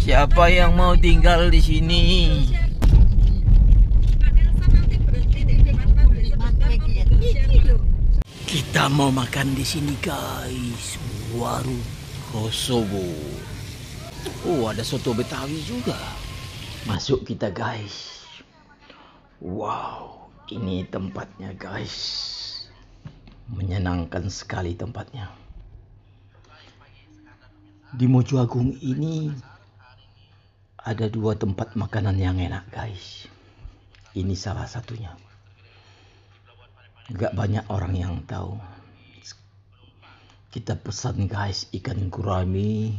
Siapa yang mau tinggal di sini? Kita mau makan di sini, guys. Warung Kosovo. Oh, ada soto Betawi juga. Masuk kita, guys. Wow, ini tempatnya, guys. Menyenangkan sekali tempatnya. Di Mojo Agung ini ada 2 tempat makanan yang enak, guys. Ini salah satunya. Gak banyak orang yang tahu. Kita pesan, guys, ikan gurami,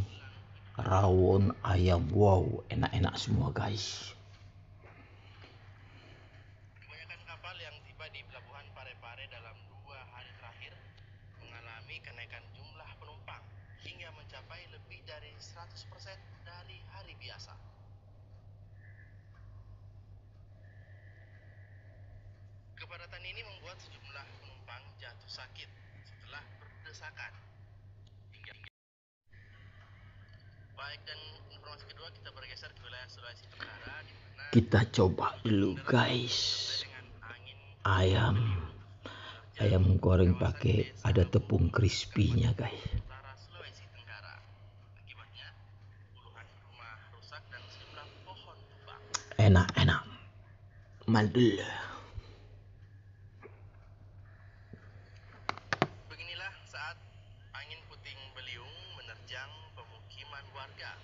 rawon, ayam. Wow, enak-enak semua, guys. Kebanyakan kapal yang tiba di pelabuhan Parepare dalam 2 hari terakhir mengalami kenaikan jumlah penumpang hingga mencapai lebih dari 100% dari hari biasa. Kepadatan ini membuat sejumlah penumpang jatuh sakit setelah berdesakan. Baik, dan informasi kedua kita bergeser ke wilayah Sulawesi Tenggara di mana Kita coba dulu, guys. Ayam goreng pakai ada tepung crispy-nya, guys. utara Sulawesi Tenggara. Akibatnya puluhan rumah rusak dan sejumlah pohon tumbang. Enak-enak. Mandul. Beginilah saat angin puting beliung menerjang pemukiman warga.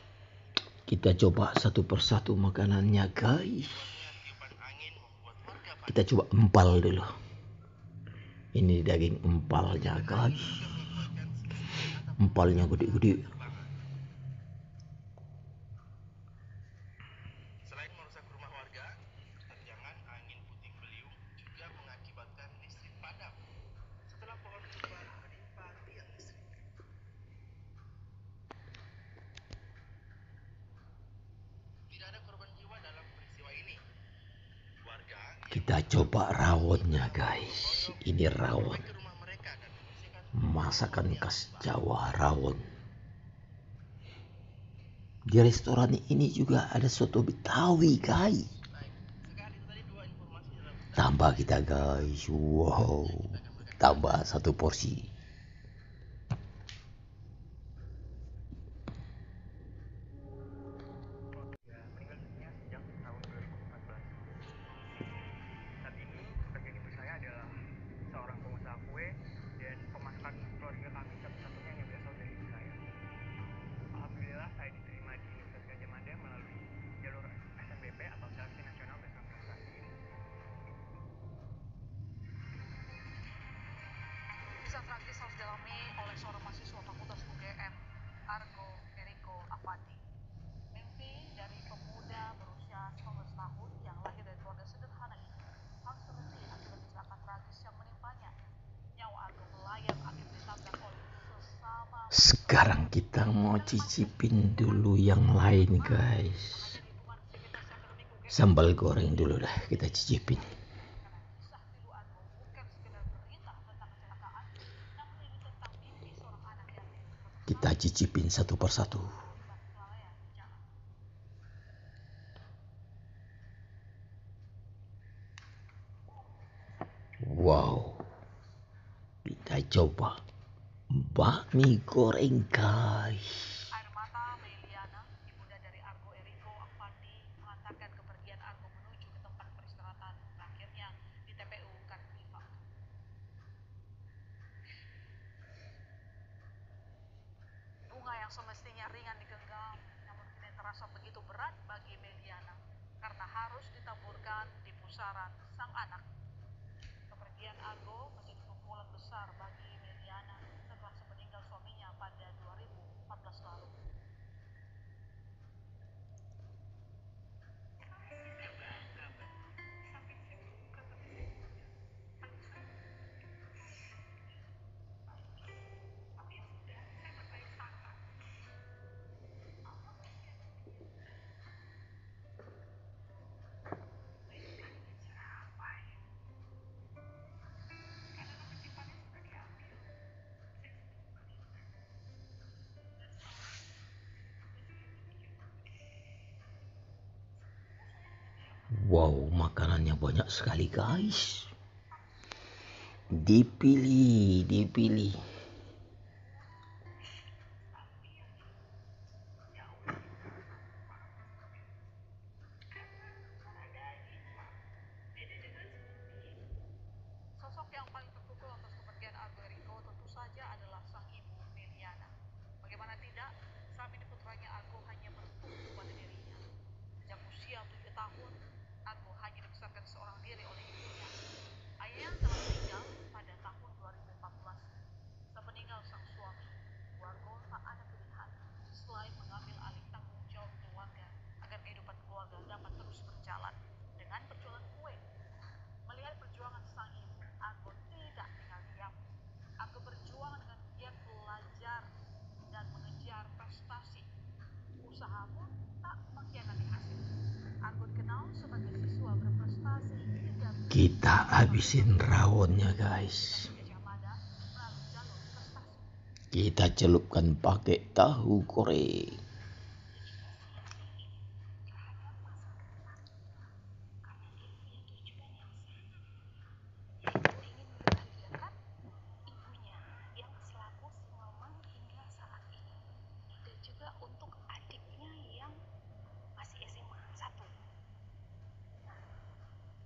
Kita coba satu persatu makanannya, guys. Tiupan angin membuat warga panik. Kita coba empal dulu. Ini daging empalnya, guys. Empalnya gede-gede. Selain merusak rumah warga, terjangan angin puting beliung juga mengakibatkan listrik padam setelah pohon tumbang menimpa tiang listrik. Tidak ada korban jiwa dalam peristiwa ini. Warga Kita coba rawonnya, guys. Ini rawon. ke rumah mereka dan membersihkan Masakan khas Jawa, rawon. Di restoran ini juga ada soto Betawi, guys. sekali. Itu tadi 2 informasi dalam Tambah kita, guys. Wow. Tambah 1 porsi. meninggal dunia sejak tahun 2014. Saat ini bagian ibu saya adalah seorang pengusaha kue dan pemasakan keluarga kami satu-satunya yang berasal dari ibu saya. Alhamdulillah saya diterima di Universitas Gadjah Mada melalui jalur SNBP atau Seleksi Nasional Bersama Prestasi. Kisah tragis harus dialami oleh seorang mahasiswa Fakultas UGM, Argo Eriko Avandi. Mimpi dari pemuda berusia 19 tahun yang lahir dari keluarga sederhana ini harus terhenti akibat kecelakaan tragis yang menimpanya. Nyawa Argo melayang akibat ditabrak oleh sesama. Sekarang kita mau cicipin dulu yang lain, guys. Sambal goreng dulu dah kita cicipin. Kita cicipin satu persatu. Wow. Kita coba bakmi goreng, guys. Air mata Meliana, ibunda dari Argo Eriko Avandi, mengantarkan kepergian Argo menuju ke tempat peristirahatan terakhirnya di TPU Kartipang. Bunga yang semestinya ringan digenggam, namun kini terasa begitu berat bagi Meliana karena harus ditaburkan di pusaran sang anak. Kepergian Argo menjadi pukulan besar bagi Meliana setelah semeninggal suaminya pada 2014 lalu. Wow, makanannya banyak sekali guys. Dipilih. Sosok yang paling terpukul atas kepergian Argo Eriko tentu saja adalah sang ibu Meliana. Bagaimana tidak, saat ini putranya Argo hanya bertumpu pada dirinya. Sejak usia 7 tahun, Argo hanya dibesarkan seorang diri oleh ibunya. Ayahnya telah meninggal pada tahun 2014. Sepeninggal sang suami, Argo tak ada pilihan selain mengambil alih tanggung jawab keluarga agar kehidupan keluarga dapat terus berjalan dengan berjualan kue. Melihat perjuangan sang ibu, Argo tidak tinggal diam. Argo berjuang dengan giat belajar dan mengejar prestasi. Usaha pun tak mengkhianati hasil. Argo dikenal sebagai siswa berprestasi hingga Kita habisin rawonnya guys. Gajah Mada melalui jalur prestasi. Kita celupkan pakai tahu goreng. Ingin membahagiakan ibunya yang selaku si mamang hingga saat ini, dan juga untuk adiknya yang masih SMA 1.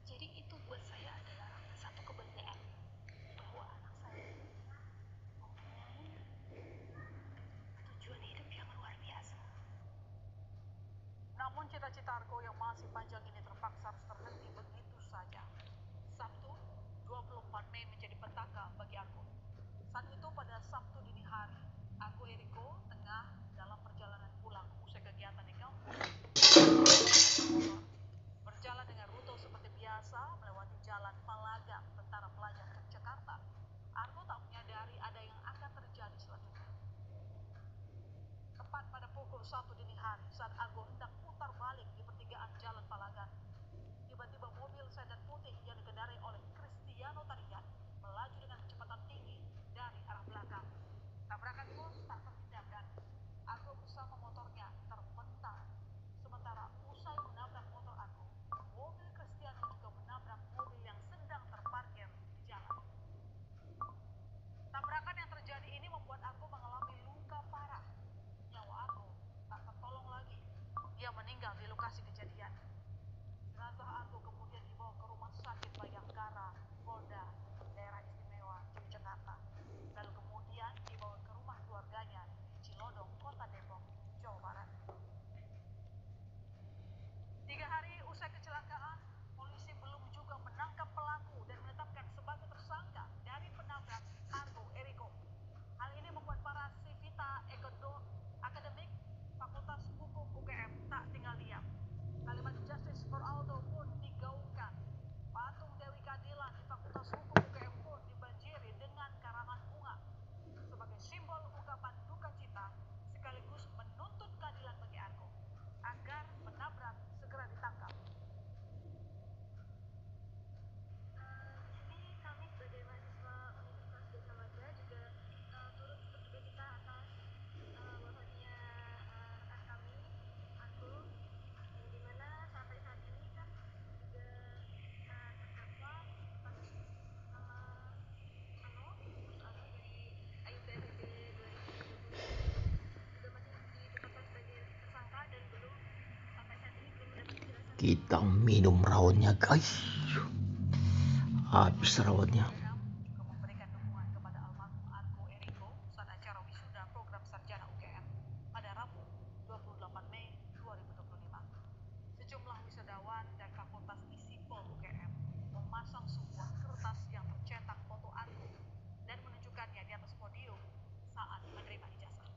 Jadi itu buat saya adalah satu kebanggaan bahwa anak saya mempunyai tujuan hidup yang luar biasa. Namun cita-cita Argo yang masih panjang ini terpaksa harus terhenti begitu saja. Sabtu, 24 Mei menjadi petaka bagi Argo. Saat itu pada Sabtu dini hari, Argo Eriko tengah dalam perjalanan pulang usai kegiatan di kampus. Berjalan dengan rute seperti biasa melewati jalan Palagan Tentara Pelajar Yogyakarta. Argo tak menyadari ada yang akan terjadi selanjutnya. Tepat pada pukul 1 dini hari saat Argo hendak putar balik di pertigaan jalan Palagan, tiba-tiba mobil sedan putih yang dikendarai oleh Cristiano Tarigan melaju dengan kecepatan tinggi dari arah belakang. Tabrakan pun tak terhindarkan. Argo bersama motornya terpental. Sementara usai menabrak motor Argo, mobil Cristiano juga menabrak mobil yang sedang terparkir di jalan. Tabrakan yang terjadi ini membuat Argo mengalami luka parah. Nyawa Argo tak tertolong lagi. Dia meninggal di lokasi kejadian. Jenazah Argo kemudian dibawa ke rumah sakit Bayangkara, Polda, Daerah Istimewa Yogyakarta. Lalu kemudian dibawa ke rumah keluarganya di Cilodong, Kota Depok, Jawa Barat. 3 hari usai kecelakaan, polisi belum juga menangkap pelaku dan menetapkan sebagai tersangka dari penabrak Argo Eriko. Hal ini membuat para Civita Akademik Fakultas Hukum UGM tak tinggal diam. Kalimat Justice for Aldo pun digaungkan. Patung Dewi Keadilan di Fakultas Hukum UGM pun dibanjiri dengan karangan bunga sebagai simbol ungkapan duka cita sekaligus menuntut keadilan bagi Argo agar penabrak segera ditangkap. Ini kami sebagai mahasiswa Universitas Gajah Mada juga turut berduka cita atas wafatnya rekan kami, Argo, yang dimana sampai saat ini kan juga terdakwa kasus Argo dari AYPHB 2020 juga masih ditetapkan sebagai tersangka dan belum sampai saat ini belum mendapat kejelasan. Kita minum rawonnya guys. Habis rawonnya. Juga memberikan dukungan kepada almarhum Argo Eriko saat acara wisuda program sarjana UGM pada Rabu 28 Mei 2025. Sejumlah wisudawan dan fakultas Isipol UGM memasang sebuah kertas yang tercetak foto Argo dan menunjukkannya di atas podium saat menerima ijazah.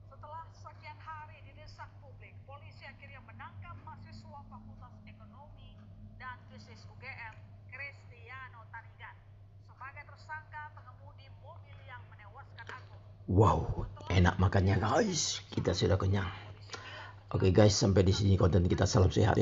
Setelah sekian hari didesak publik, polisi akhirnya menangkap mahasiswa Fakultas Ekonomi dan Bisnis UGM, Cristiano Tarigan, sebagai tersangka pengemudi mobil yang menewaskan Argo. Wow, enak makannya guys. Kita sudah kenyang. Oke guys, sampai di sini konten kita. Salam sehat.